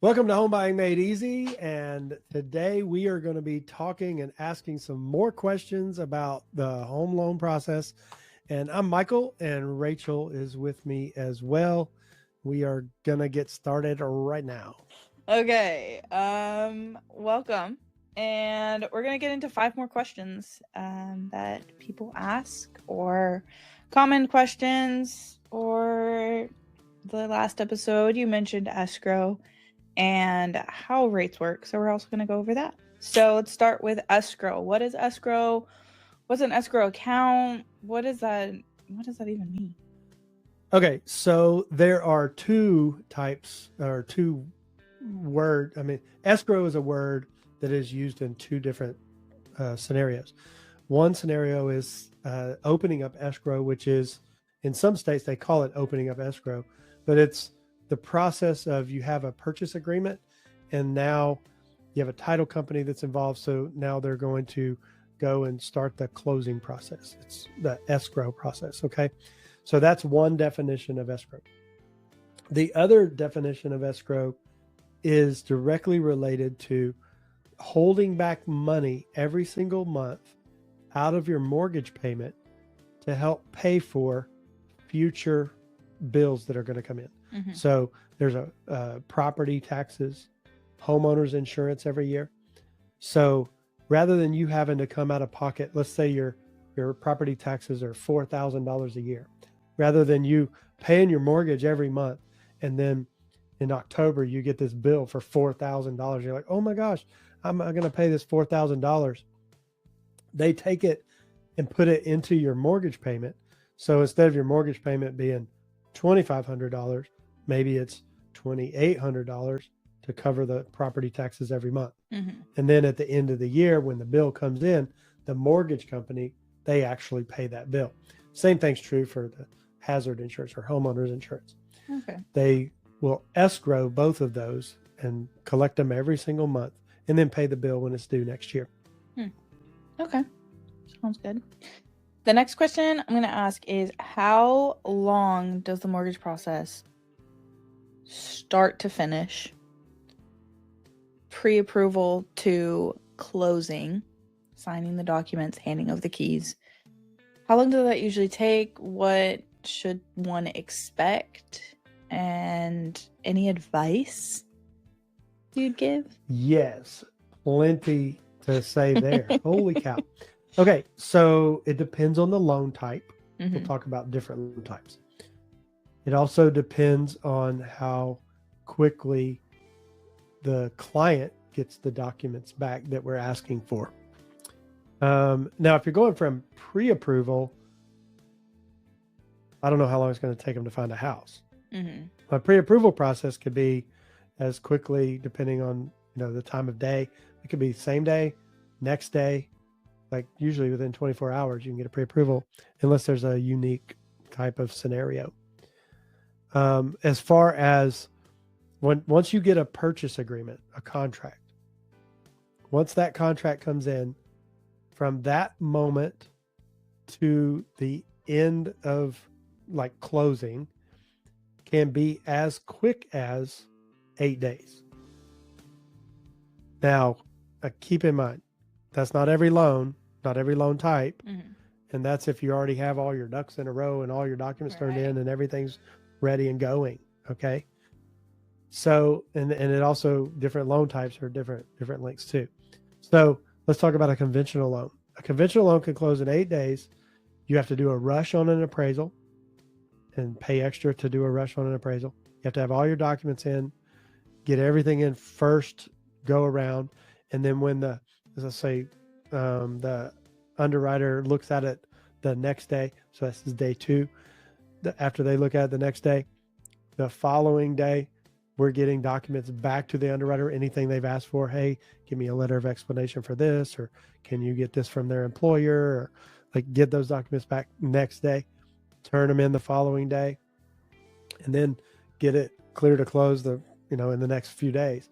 Welcome to Home Buying Made Easy, and today we are going to be talking and asking some more questions about the home loan process. And I'm Michael, and Rachel is with me as well. We are going to get started right now. Okay, welcome. And we're going to get into 5 more questions that people ask, or common questions, or the last episode you mentioned escrow and how rates work. So we're also going to go over that. So let's start with escrow. What is escrow? What's an escrow account? What does that even mean? Okay, so there are two types or two word. Escrow is a word that is used in two different scenarios. One scenario is opening up escrow, which is in some states they call it opening up escrow, but it's the process of you have a purchase agreement and now you have a title company that's involved. So now they're going to go and start the closing process. It's the escrow process. Okay. So that's one definition of escrow. The other definition of escrow is directly related to holding back money every single month out of your mortgage payment to help pay for future bills that are going to come in. Mm-hmm. So there's a property taxes, homeowners insurance every year. So rather than you having to come out of pocket, let's say your property taxes are $4,000 a year, rather than you paying your mortgage every month and then in October you get this bill for $4,000. You're like, oh my gosh, I'm going to pay this $4,000. They take it and put it into your mortgage payment. So instead of your mortgage payment being $2,500, maybe it's $2,800 to cover the property taxes every month. Mm-hmm. And then at the end of the year, when the bill comes in, the mortgage company, they actually pay that bill. Same thing's true for the hazard insurance or homeowners insurance. Okay. They will escrow both of those and collect them every single month and then pay the bill when it's due next year. Okay. Sounds good. The next question I'm going to ask is, how long does the mortgage process start to finish, pre-approval to closing, signing the documents, handing over the keys? How long does that usually take? What should one expect? And any advice you'd give? Yes, plenty to say there. Holy cow. Okay, so it depends on the loan type. Mm-hmm. We'll talk about different loan types. It also depends on how quickly the client gets the documents back that we're asking for. Now, if you're going from pre-approval, I don't know how long it's going to take them to find a house. Mm-hmm. A pre-approval process could be as quickly, depending on the time of day. It could be same day, next day. Like usually within 24 hours, you can get a pre-approval unless there's a unique type of scenario. As far as once you get a purchase agreement, a contract, once that contract comes in, from that moment to the end of closing can be as quick as 8 days. Now, keep in mind, that's not every loan type. Mm-hmm. And that's if you already have all your ducks in a row and all your documents turned in and everything's ready and going. Okay. So, and it also, different loan types are different lengths too. So let's talk about a conventional loan. A conventional loan can close in 8 days. You have to do a rush on an appraisal and pay extra to do a rush on an appraisal. You have to have all your documents in, get everything in first go around. And then when the underwriter looks at it the next day, so this is day 2, after they look at it the next day, the following day, we're getting documents back to the underwriter, anything they've asked for. Hey, give me a letter of explanation for this, or can you get this from their employer, or get those documents back next day, turn them in the following day, and then get it clear to close in the next few days.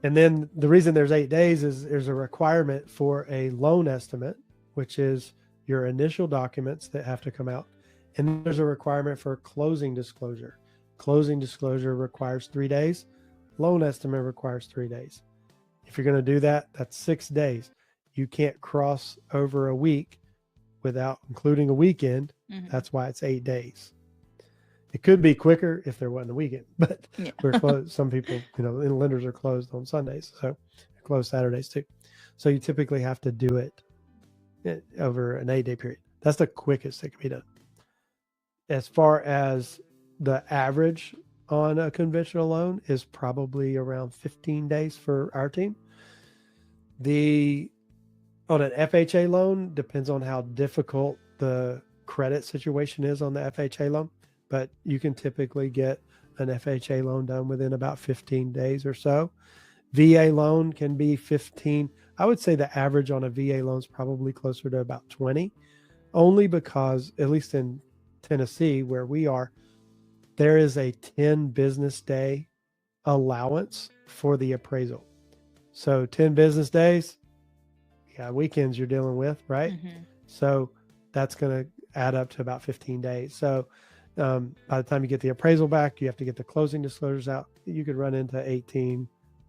And then the reason there's 8 days is there's a requirement for a loan estimate, which is your initial documents that have to come out. And there's a requirement for closing disclosure. Closing disclosure requires 3 days. loan estimate requires 3 days. If you're going to do that, that's 6 days. You can't cross over a week without including a weekend. That's why it's 8 days. It could be quicker if there wasn't a weekend, but we're closed. Some people, and lenders are closed on Sundays, so closed Saturdays too. So you typically have to do it over an 8-day period. That's the quickest it can be done. As far as the average on a conventional loan is probably around 15 days for our team. On an FHA loan, depends on how difficult the credit situation is on the FHA loan, but you can typically get an FHA loan done within about 15 days or so. VA loan can be 15. I would say the average on a VA loan is probably closer to about 20, only because, at least in Tennessee, where we are, there is a 10 business day allowance for the appraisal. So 10 business days, weekends you're dealing with, right? So that's going to add up to about 15 days. So by the time you get the appraisal back, you have to get the closing disclosures out. You could run into 18,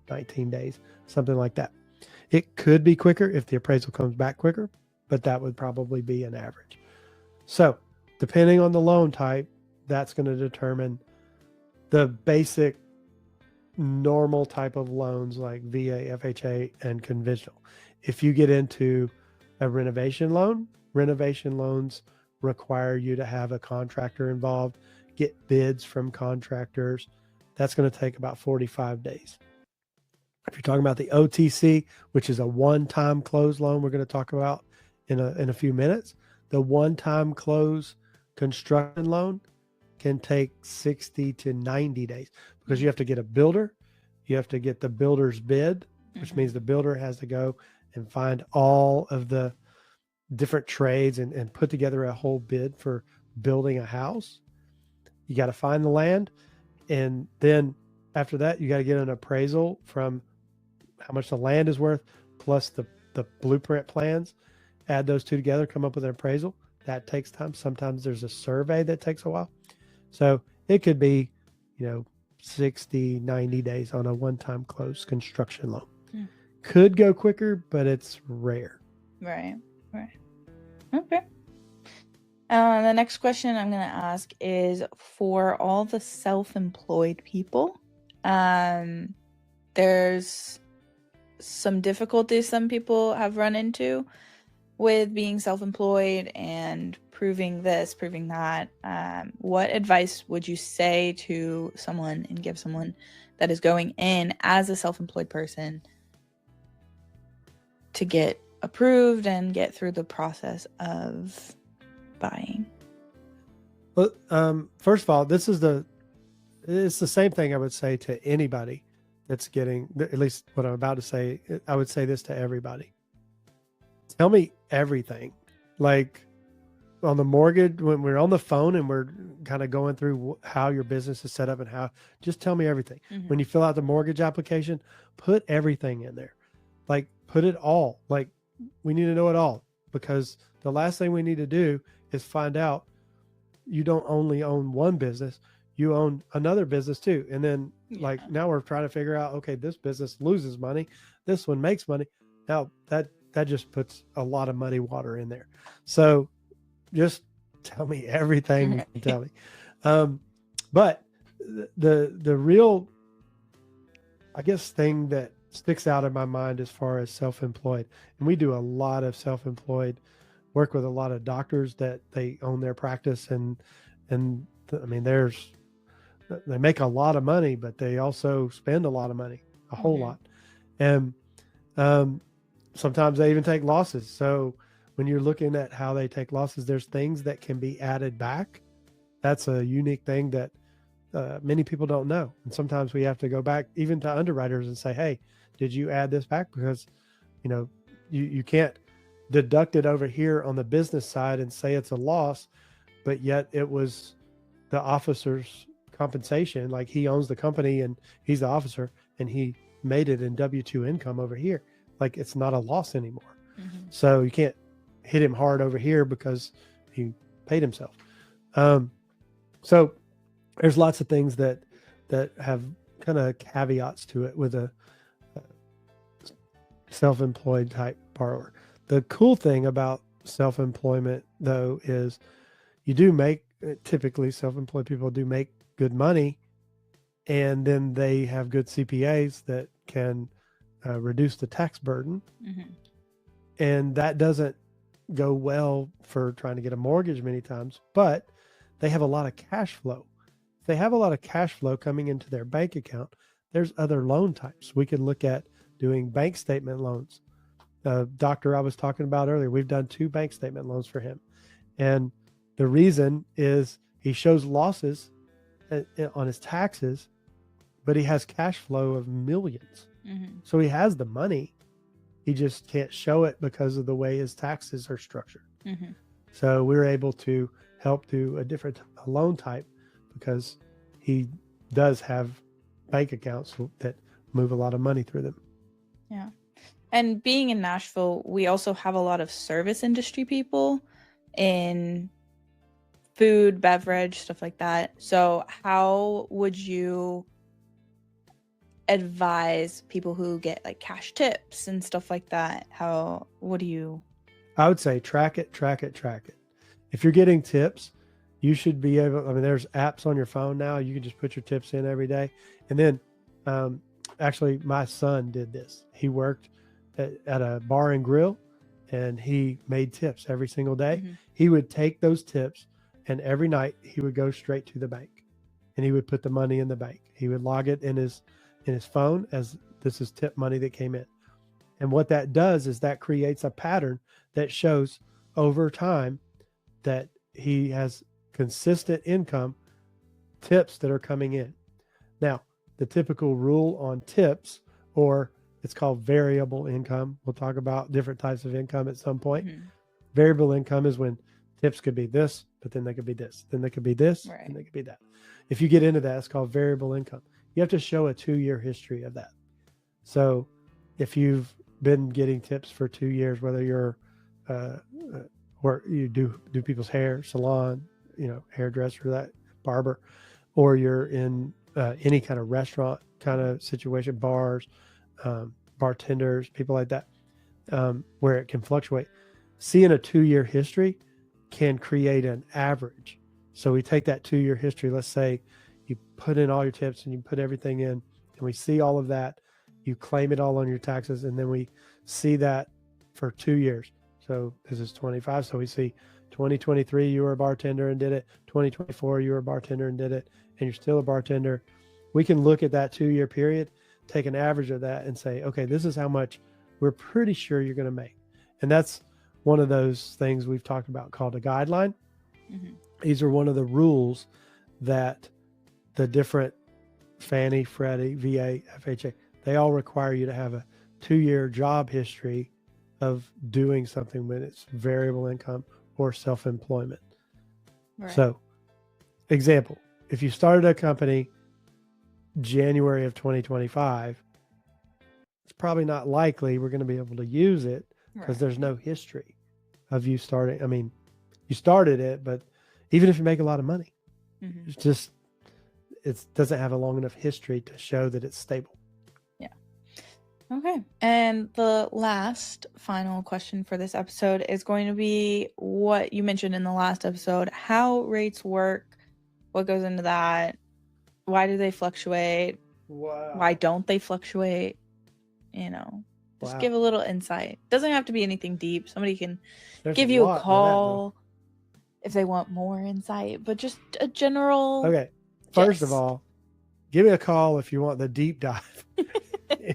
19 days, something like that. It could be quicker if the appraisal comes back quicker, but that would probably be an average. So depending on the loan type, that's going to determine the basic normal type of loans like VA, FHA, and conventional. If you get into a renovation loan, renovation loans require you to have a contractor involved, get bids from contractors. That's going to take about 45 days. If you're talking about the OTC, which is a one-time close loan we're going to talk about in a few minutes, the one-time close construction loan can take 60 to 90 days because you have to get a builder. You have to get the builder's bid, which means the builder has to go and find all of the different trades and put together a whole bid for building a house. You got to find the land. And then after that, you got to get an appraisal from how much the land is worth, plus the blueprint plans. Add those two together, come up with an appraisal. That takes time. Sometimes there's a survey that takes a while. So it could be, 60, 90 days on a one-time close construction loan. Could go quicker, but it's rare. Right. Okay. The next question I'm going to ask is for all the self-employed people. There's some difficulties some people have run into with being self-employed and proving this, proving that. What advice would you say to someone and give someone that is going in as a self-employed person to get approved and get through the process of buying? Well, first of all, it's the same thing I would say to anybody that's getting, at least what I'm about to say, I would say this to everybody. Tell me everything. Like on the mortgage, when we're on the phone and we're kind of going through how your business is set up and just tell me everything. When you fill out the mortgage application, put everything in there. Like put it all. Like we need to know it all, because the last thing we need to do is find out you don't only own one business, you own another business too. And then now we're trying to figure out, okay, this business loses money, this one makes money. Now that just puts a lot of muddy water in there. So just tell me everything you can tell me. But the real, I guess, thing that sticks out in my mind as far as self-employed, and we do a lot of self-employed work with a lot of doctors that they own their practice, and I mean, they make a lot of money, but they also spend a lot of money, a whole lot. And sometimes they even take losses. So when you're looking at how they take losses, there's things that can be added back. That's a unique thing that many people don't know. And sometimes we have to go back even to underwriters and say, hey, did you add this back? Because, you can't deduct it over here on the business side and say it's a loss, but yet it was the officer's compensation. Like he owns the company and he's the officer and he made it in W-2 income over here. Like it's not a loss anymore. So you can't hit him hard over here because he paid himself. So there's lots of things that have kind of caveats to it with a self-employed type borrower. The cool thing about self-employment, though, is you do make, typically self-employed people do make good money, and then they have good CPAs that can reduce the tax burden. Mm-hmm. And that doesn't go well for trying to get a mortgage many times, but they have a lot of cash flow. If they have a lot of cash flow coming into their bank account, there's other loan types. We can look at doing bank statement loans. Doctor I was talking about earlier, we've done 2 bank statement loans for him. And the reason is he shows losses on his taxes, but he has cash flow of millions. Mm-hmm. So he has the money. He just can't show it because of the way his taxes are structured. Mm-hmm. So we're able to help do a different loan type because he does have bank accounts that move a lot of money through them. Yeah. And being in Nashville, we also have a lot of service industry people in food, beverage, stuff like that. So how would you advise people who get like cash tips and stuff like that? What do you? I would say track it. If you're getting tips, you should be able, I mean, there's apps on your phone now. You can just put your tips in every day. And then actually my son did this. He worked at a bar and grill, and he made tips every single day. Mm-hmm. He would take those tips, and every night he would go straight to the bank, and he would put the money in the bank. He would log it in his phone as this is tip money that came in. And what that does is that creates a pattern that shows over time that he has consistent income, tips that are coming in. Now, the typical rule on tips, or it's called variable income. We'll talk about different types of income at some point. Mm-hmm. Variable income is when tips could be this, but then they could be this, then they could be this, right, and they could be that. If you get into that, it's called variable income. You have to show a 2-year history of that. So if you've been getting tips for 2 years, whether you're or you do people's hair, salon, hairdresser, that barber, or you're in any kind of restaurant kind of situation, bars, bartenders, people like that, where it can fluctuate. Seeing a 2-year history can create an average. So we take that 2-year history, let's say you put in all your tips and you put everything in, and we see all of that, you claim it all on your taxes, and then we see that for 2 years. So this is 25. So we see 2023, you were a bartender and did it. 2024, you were a bartender and did it, and you're still a bartender. We can look at that 2-year period, take an average of that, and say, okay, this is how much we're pretty sure you're going to make. And that's one of those things we've talked about called a guideline. Mm-hmm. These are one of the rules that the different Fannie, Freddie, VA, FHA, they all require you to have a 2-year job history of doing something when it's variable income or self-employment. Right. So, example, if you started a company January of 2025, it's probably not likely we're going to be able to use it because there's no history of you starting. I mean, you started it, but even if you make a lot of money, mm-hmm. it doesn't have a long enough history to show that it's stable. Yeah. Okay. And the last final question for this episode is going to be what you mentioned in the last episode, how rates work, what goes into that, why do they fluctuate, why don't they fluctuate, just give a little insight. Doesn't have to be anything deep. Somebody can give you a call if they want more insight, but just a general. Okay. First of all, give me a call if you want the deep dive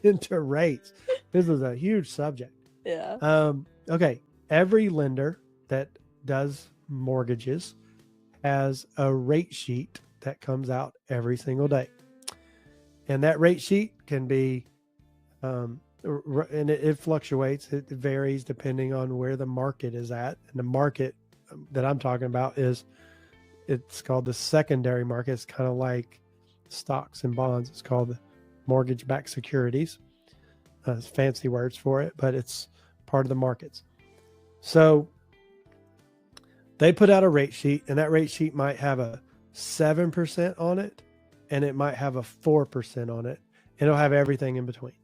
into rates. This is a huge subject. Yeah. Okay. Every lender that does mortgages has a rate sheet that comes out every single day. And that rate sheet can be, and it fluctuates. It varies depending on where the market is at. And the market that I'm talking about it's called the secondary market. It's kind of like stocks and bonds. It's called the mortgage-backed securities. It's fancy words for it, but it's part of the markets. So they put out a rate sheet, and that rate sheet might have a 7% on it, and it might have a 4% on it, and it'll have everything in between.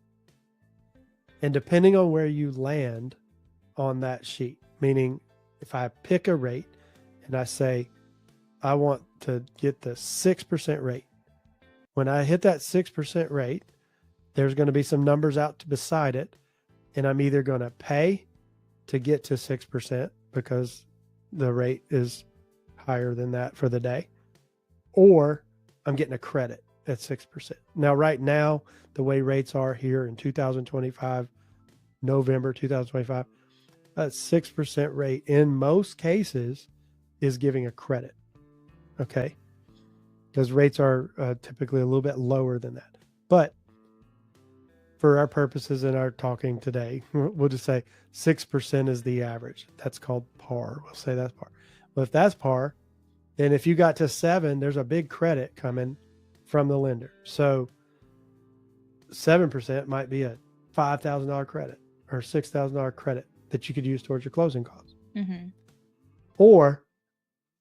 And depending on where you land on that sheet, meaning if I pick a rate and I say, I want to get the 6% rate. When I hit that 6% rate, there's going to be some numbers out beside it. And I'm either going to pay to get to 6% because the rate is higher than that for the day, or I'm getting a credit at 6%. Now, right now, the way rates are here in 2025, November 2025, a 6% rate in most cases is giving a credit. Okay. Because rates are typically a little bit lower than that. But for our purposes in our talking today, we'll just say 6% is the average. That's called par. We'll say that's par. But if that's par, then if you got to 7, there's a big credit coming from the lender. So 7% might be a $5,000 credit or $6,000 credit that you could use towards your closing costs. Mm-hmm. Or,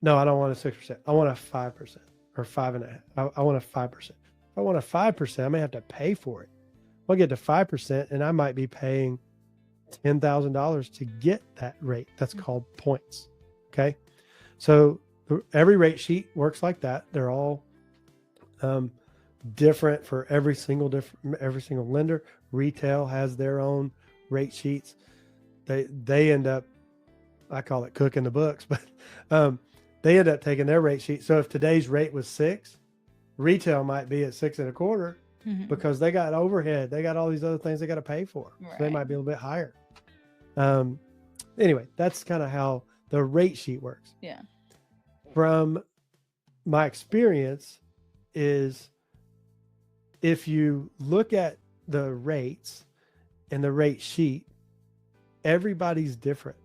no, I don't want a 6%. I want a 5% or 5.5%. I want a 5%. If I want a 5%, I may have to pay for it. I'll get to 5%, and I might be paying $10,000 to get that rate. That's called points. Okay. So every rate sheet works like that. They're all different for every single lender. Retail has their own rate sheets. They end up, I call it cooking the books, but they end up taking their rate sheet. So if today's rate was 6, retail might be at 6.25 because they got overhead. They got all these other things they got to pay for. Right. So they might be a little bit higher. Anyway, that's kind of how the rate sheet works. Yeah. From my experience is if you look at the rates and the rate sheet, everybody's different.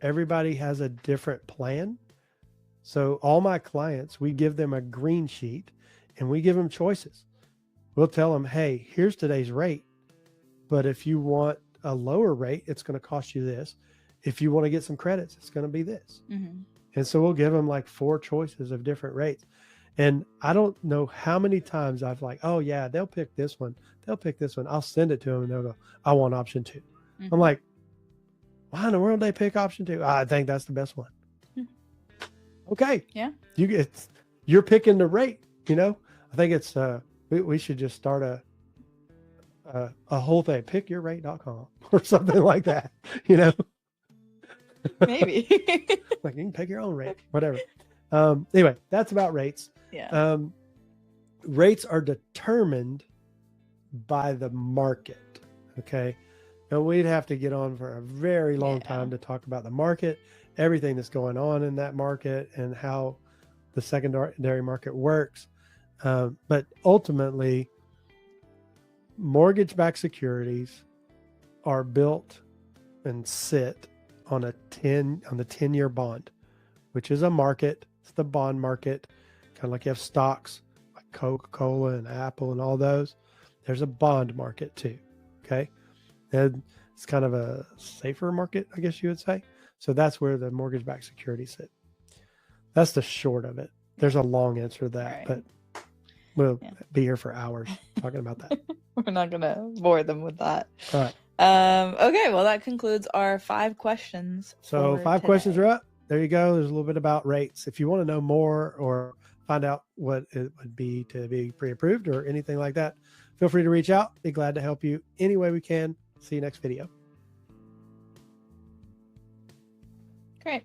Everybody has a different plan. So all my clients, we give them a green sheet and we give them choices. We'll tell them, hey, here's today's rate. But if you want a lower rate, it's going to cost you this. If you want to get some credits, it's going to be this. Mm-hmm. And so we'll give them like 4 choices of different rates. And I don't know how many times I've like, oh yeah, they'll pick this one. They'll pick this one. I'll send it to them and they'll go, I want option 2. Mm-hmm. I'm like, why in the world they pick option 2? I think that's the best one. Mm-hmm. Okay. Yeah. You're picking the rate, you know? I think it's, we should just start a whole thing, pickyourrate.com or something like that, you know? Maybe. Like you can pick your own rate, whatever. Anyway, that's about rates. Yeah. Rates are determined by the market. Okay. Now we'd have to get on for a very long time to talk about the market, everything that's going on in that market and how the secondary market works. But ultimately, mortgage-backed securities are built and sit on the 10-year bond, which is a market. It's the bond market, kind of like you have stocks like Coca-Cola and Apple and all those. There's a bond market too. Okay. And it's kind of a safer market, I guess you would say. So that's where the mortgage-backed securities sit. That's the short of it. There's a long answer to that, but we'll be here for hours talking about that. We're not going to bore them with that. All right. Okay, well, that concludes our 5 questions. So 5 questions are up. There you go. There's a little bit about rates. If you want to know more or find out what it would be to be pre-approved or anything like that, feel free to reach out. Be glad to help you any way we can. See you next video. Great.